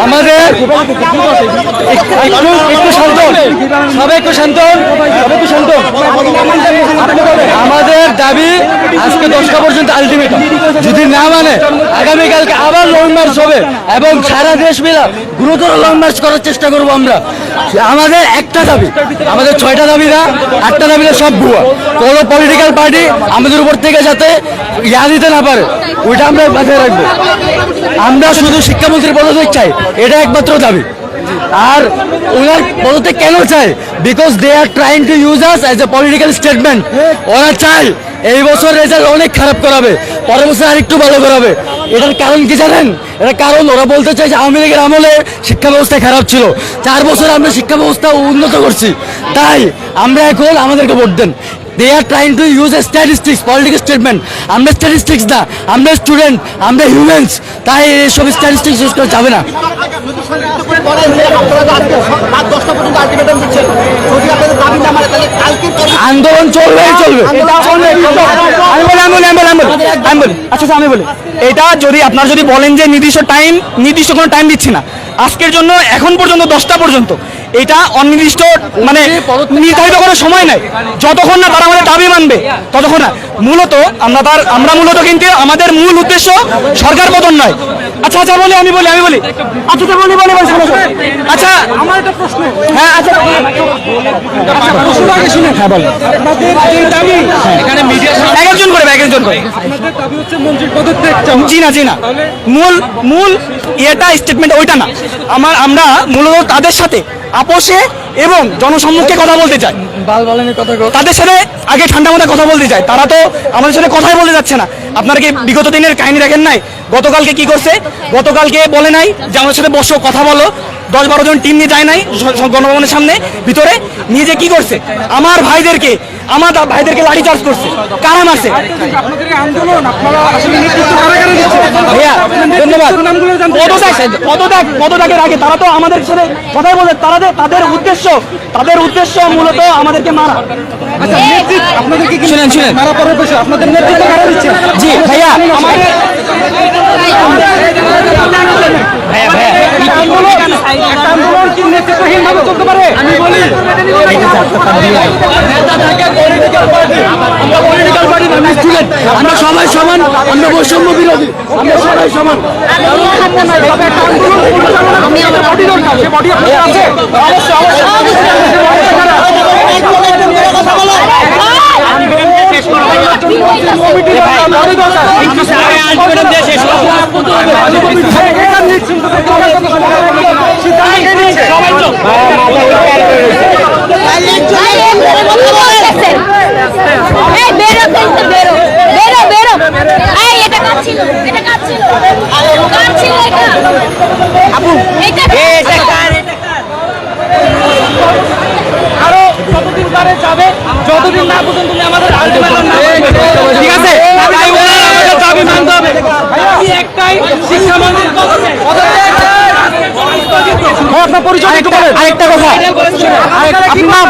আমাদের একটু শান্ত, সবাই একটু শান্ত, আমাদের দাবি আজকে 10টা পর্যন্ত আলটিমেটাম, যদি না মানে আগামীকালকে আবার লং মার্চ হবে এবং সারা দেশ মিলে গুরুতর লং মার্চ করার চেষ্টা করবো আমরা। আমাদের একটা দাবি, আমাদের 6টা দাবি না, 8টা দাবি না, সব ভুয়া। কোনো পলিটিক্যাল পার্টি আমাদের উপর থেকে যাতে ইয়া দিতে না পারে, ওইটা আমরা মাথায় রাখবো। আমরা শুধু শিক্ষামন্ত্রীর পদত্যাগ চাই, এটা একমাত্র দাবি। আর ওনার পদত্যাগ কেন চাই? Because they are trying to use us as a political statement. ওরা চায় এই বছর রেজাল্ট অনেক খারাপ করাবে, পরের বছর আরেকটু ভালো করাবে। এটার কারণ কি জানেন? এটার কারণ ওরা বলতে চায় যে আওয়ামী লীগের আমলে শিক্ষা ব্যবস্থা খারাপ ছিল, 4 বছর আমরা শিক্ষা ব্যবস্থা উন্নত করছি, তাই আমরা এখন আমাদেরকে ভোট দেন। They are trying to use a statistics, political statement. আমরা স্ট্যাটিস্টিক্স না, আমরা স্টুডেন্ট, আমরা হিউম্যানস, তাই এইসব স্ট্যাটিস্টিক্স ইউজ করা যাবে না। আন্দোলন চলবেই চলবে। আচ্ছা আমি বলি, এটা যদি আপনারা যদি বলেন যে নির্দিষ্ট কোনো টাইম দিচ্ছি না, আজকের জন্য এখন পর্যন্ত 10টা পর্যন্ত, এটা অনির্দিষ্ট মানে নির্ধারিত কোনো সময় নাই। যতক্ষণ না তারা আমাদের দাবি মানবে ততক্ষণ না। মূলত আমরা মূলত কিন্তু আমাদের মূল উদ্দেশ্য সরকার পতন নয়। আচ্ছা আমি বলি আচ্ছা আমার একটা প্রশ্ন। হ্যাঁ আচ্ছা হ্যাঁ বল। একজন করে জি না মূল এটা স্টেটমেন্ট ওইটা না। আমরা মূলত তাদের সাথে আপোষে এবং জনসম্মুখে কথা বলতে চাই, তাদের সাথে আগে ঠান্ডা মাথায় কথা বলতে চাই। তারা তো আমাদের সাথে কথাই বলতে যাচ্ছে না। আপনারা কি বিগত দিনের কাহিনী দেখেন নাই? গতকালকে কি করছে? গতকালকে বলে নাই যে আমাদের সাথে বসো, কথা বলো। 10-12 জন টিম নিয়ে যায় নাই গণভবনের সামনে ভিতরে নিয়ে যে কি করছে? আমার ভাইদেরকে লাঠিচার্জ করছে। কারা মারছে? ভাইয়া ধন্যবাদ। পদত্যাগের আগে তারা তো আমাদের সাথে কথাই বলে, তাদের উদ্দেশ্য মূলত আমাদেরকে মারা। শুনেন জি ভাইয়া, আমরা সবাই সমান, আমরা বৈষম্য বিরোধী, আমরা সবাই সমান। আরো যতদিন পারে যাবে, যতদিন না পর্যন্ত তুমি আমাদের আলটিমেটাম না, ঠিক আছে? আমাদের দাবি মানতে হবে। একটাই শিক্ষামন্ত্রীর আপনার পরিচয় একটু বলেন। আরেকটা কথা, আপনার নাম?